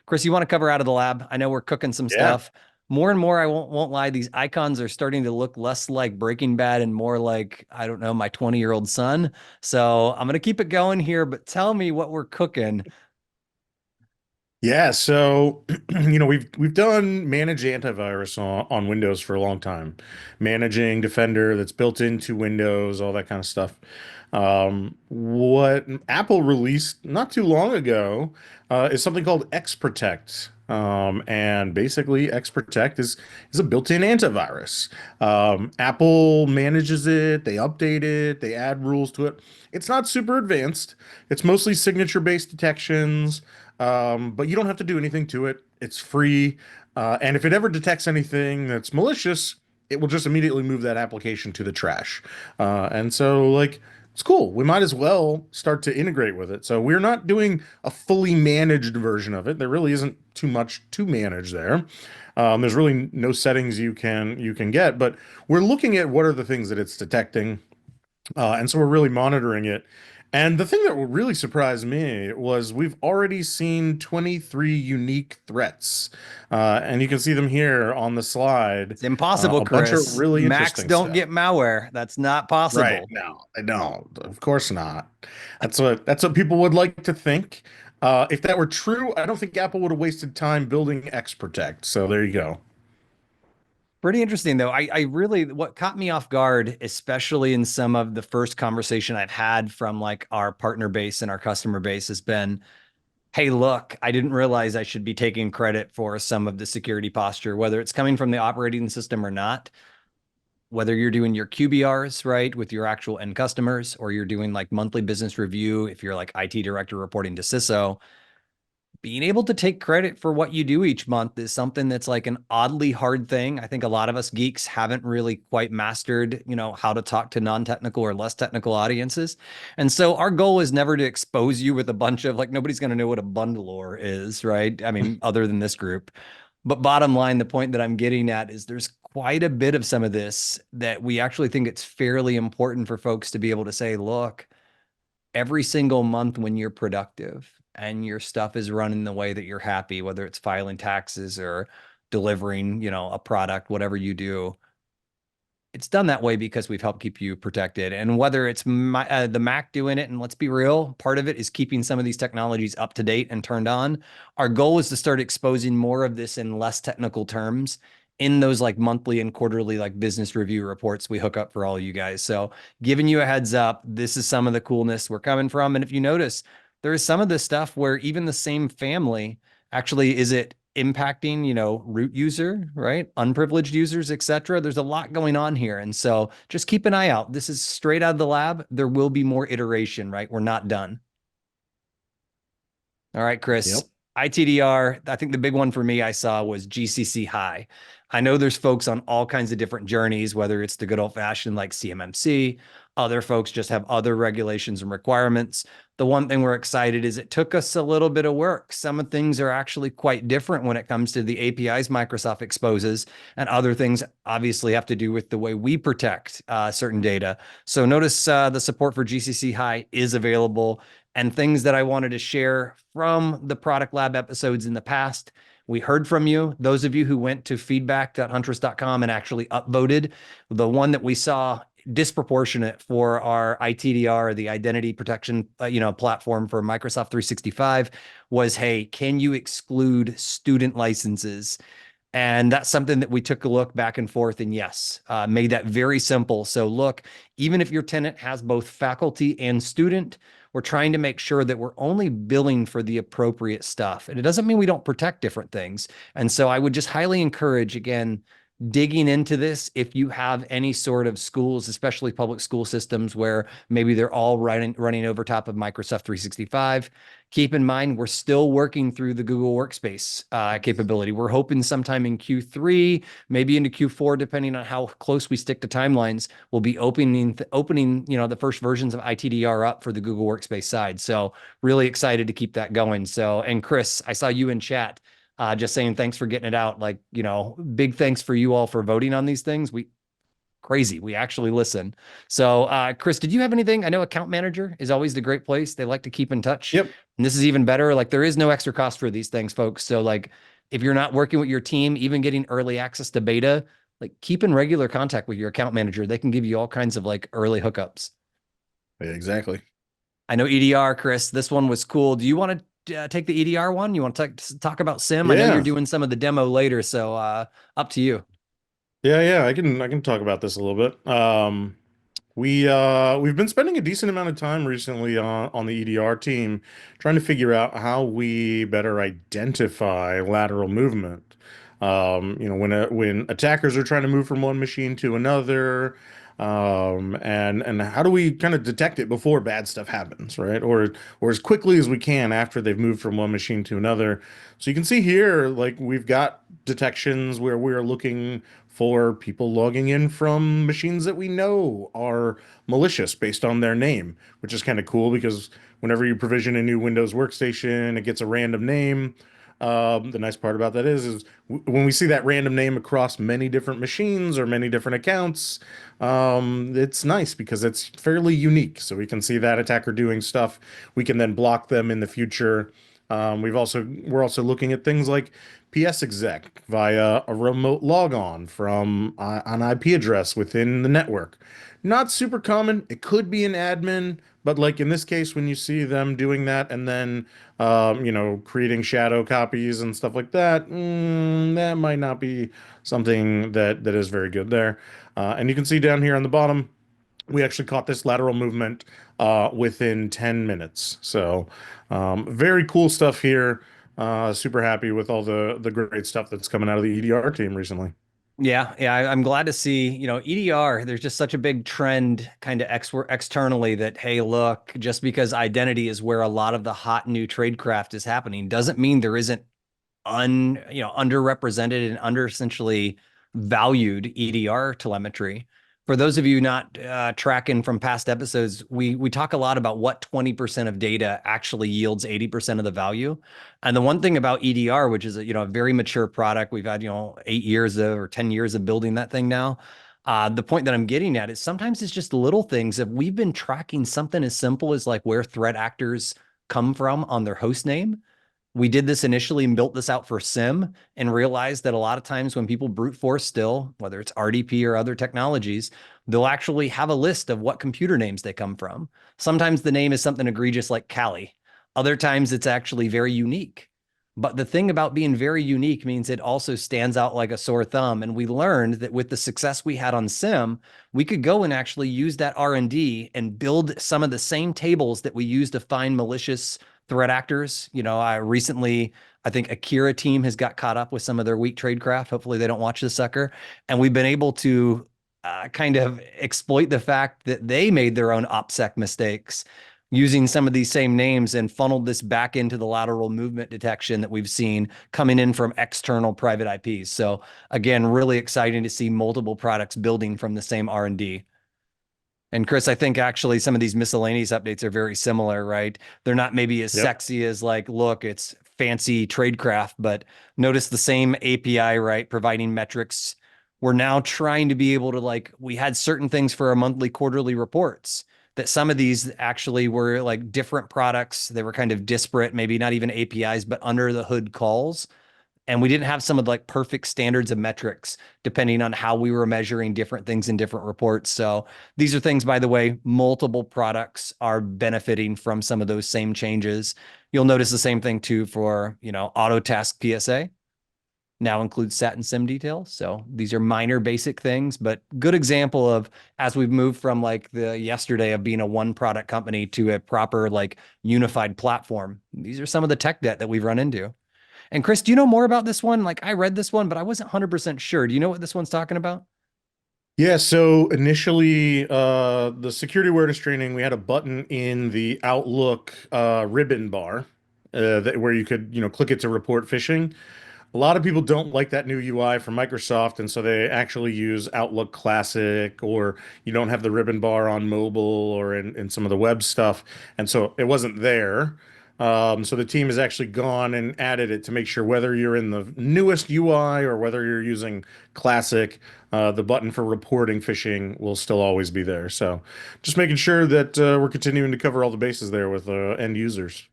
Chris, you want to cover out of the lab? I know we're cooking some Yeah. stuff. More and more, I won't lie, these icons are starting to look less like Breaking Bad and more like, I don't know, my 20-year-old son. So I'm gonna keep it going here, but tell me what we're cooking. Yeah. So, we've done manage antivirus on Windows for a long time. Managing Defender that's built into Windows, all that kind of stuff. What Apple released not too long ago is something called XProtect. And basically, XProtect is a built-in antivirus. Apple manages it, they update it, they add rules to it. It's not super advanced. It's mostly signature-based detections. But you don't have to do anything to it. It's free. And if it ever detects anything that's malicious, it will just immediately move that application to the trash. And so, it's cool. We might as well start to integrate with it. So we're not doing a fully managed version of it. There really isn't too much to manage there. There's really no settings you can get, but we're looking at what are the things that it's detecting, and so we're really monitoring it. And the thing that really surprised me was we've already seen 23 unique threats. And you can see them here on the slide. It's impossible, A bunch of Chris. really Macs interesting don't stuff. get malware. That's not Right. possible. No, I don't. Of course not. That's what people would like to think. If that were true, I don't think Apple would have wasted time building XProtect. So there you go. Pretty interesting though. I really what caught me off guard, especially in some of the first conversation I've had from like our partner base and our customer base, has been, hey, look, I didn't realize I should be taking credit for some of the security posture, whether it's coming from the operating system or not, whether you're doing your QBRs, right, with your actual end customers, or you're doing like monthly business review, if you're like IT director reporting to CISO, being able to take credit for what you do each month is something that's like an oddly hard thing. I think a lot of us geeks haven't really quite mastered, how to talk to non-technical or less technical audiences. And so our goal is never to expose you with a bunch of like, nobody's going to know what a bundler is, right? I mean, other than this group. But bottom line, the point that I'm getting at is there's quite a bit of some of this that we actually think it's fairly important for folks to be able to say, look, every single month when you're productive and your stuff is running the way that you're happy, whether it's filing taxes or delivering, a product, whatever you do, it's done that way because we've helped keep you protected. And whether it's the Mac doing it, and let's be real, part of it is keeping some of these technologies up to date and turned on. Our goal is to start exposing more of this in less technical terms in those like monthly and quarterly like business review reports we hook up for all you guys. So giving you a heads up, this is some of the coolness we're coming from. And if you notice, there is some of this stuff where even the same family actually is it impacting, root user, right? Unprivileged users, etc. There's a lot going on here. And so just keep an eye out. This is straight out of the lab. There will be more iteration, right? We're not done. All right, Chris. Yep. ITDR, I think the big one for me I saw was GCC High. I know there's folks on all kinds of different journeys, whether it's the good old fashioned like CMMC, other folks just have other regulations and requirements. The one thing we're excited is it took us a little bit of work. Some of things are actually quite different when it comes to the APIs Microsoft exposes, and other things obviously have to do with the way we protect certain data. So notice the support for GCC High is available, and things that I wanted to share from the product lab episodes in the past. We heard from you, those of you who went to feedback.huntress.com and actually upvoted. The one that we saw disproportionate for our ITDR, the identity protection, platform for Microsoft 365 was, hey, can you exclude student licenses? And that's something that we took a look back and forth and yes, made that very simple. So look, even if your tenant has both faculty and student, we're trying to make sure that we're only billing for the appropriate stuff. And it doesn't mean we don't protect different things. And so I would just highly encourage, again, digging into this if you have any sort of schools, especially public school systems where maybe they're all running over top of Microsoft 365. Keep in mind, we're still working through the Google Workspace capability. We're hoping sometime in Q3, maybe into Q4, depending on how close we stick to timelines, we'll be opening, the first versions of ITDR up for the Google Workspace side. So really excited to keep that going. So, and Chris, I saw you in chat. Just saying thanks for getting it out. Like, big thanks for you all for voting on these things. crazy. We actually listen. So, Chris, did you have anything? I know account manager is always the great place. They like to keep in touch. Yep. And this is even better. Like there is no extra cost for these things, folks. So like if you're not working with your team, even getting early access to beta, like keep in regular contact with your account manager. They can give you all kinds of like early hookups. Yeah, exactly. I know EDR, Chris, this one was cool. Do you want to take the EDR one? You want to talk about SIM? I know you're Yeah. doing some of the demo later, so up to you. Yeah, I can talk about this a little bit. We've been spending a decent amount of time recently on the EDR team trying to figure out how we better identify lateral movement. When attackers are trying to move from one machine to another, and how do we kind of detect it before bad stuff happens, right? Or as quickly as we can after they've moved from one machine to another. So you can see here, like we've got detections where we're looking for people logging in from machines that we know are malicious based on their name, which is kind of cool because whenever you provision a new Windows workstation, it gets a random name. The nice part about that is when we see that random name across many different machines or many different accounts, it's nice because it's fairly unique. So we can see that attacker doing stuff. We can then block them in the future. We're also looking at things like PS exec via a remote logon from an IP address within the network. Not super common. It could be an admin, but like in this case, when you see them doing that and then creating shadow copies and stuff like that, that might not be something that is very good there. And you can see down here on the bottom, we actually caught this lateral movement within 10 minutes. So very cool stuff here. Super happy with all the great stuff that's coming out of the EDR team recently. Yeah, yeah, I'm glad to see, EDR, there's just such a big trend kind of externally that, hey, look, just because identity is where a lot of the hot new tradecraft is happening, doesn't mean there isn't underrepresented and under essentially valued EDR telemetry. For those of you not tracking from past episodes, we talk a lot about what 20% of data actually yields 80% of the value. And the one thing about EDR, which is a very mature product, we've had 8 years or 10 years of building that thing now. The point that I'm getting at is sometimes it's just little things. If we've been tracking something as simple as like where threat actors come from on their host name, we did this initially and built this out for SIM and realized that a lot of times when people brute force still, whether it's RDP or other technologies, they'll actually have a list of what computer names they come from. Sometimes the name is something egregious like Callie. Other times it's actually very unique. But the thing about being very unique means it also stands out like a sore thumb. And we learned that with the success we had on SIM, we could go and actually use that R&D and build some of the same tables that we use to find malicious threat actors. I recently, I think Akira team has got caught up with some of their weak tradecraft. Hopefully they don't watch this sucker. And we've been able to kind of exploit the fact that they made their own OPSEC mistakes using some of these same names and funneled this back into the lateral movement detection that we've seen coming in from external private IPs. So again, really exciting to see multiple products building from the same R&D. And Chris, I think actually some of these miscellaneous updates are very similar, right? They're not maybe as Yep. sexy as like, look, it's fancy tradecraft, but notice the same API, right? Providing metrics. We're now trying to be able to like, we had certain things for our monthly, quarterly reports that some of these actually were like different products. They were kind of disparate, maybe not even APIs, but under the hood calls, and we didn't have some of the like perfect standards of metrics depending on how we were measuring different things in different reports. So these are things, by the way, multiple products are benefiting from some of those same changes. You'll notice the same thing too for, auto task PSA now includes sat and sim details. So these are minor basic things, but good example of as we've moved from like the yesterday of being a one product company to a proper like unified platform. These are some of the tech debt that we've run into. And Chris, do you know more about this one? Like I read this one, but I wasn't 100% sure. Do you know what this one's talking about? Yeah, so initially, the security awareness training, we had a button in the Outlook ribbon bar where you could, click it to report phishing. A lot of people don't like that new UI from Microsoft, and so they actually use Outlook Classic, or you don't have the ribbon bar on mobile or in some of the web stuff. And so it wasn't there. So the team has actually gone and added it to make sure whether you're in the newest UI or whether you're using classic, the button for reporting phishing will still always be there. So just making sure that we're continuing to cover all the bases there with end users.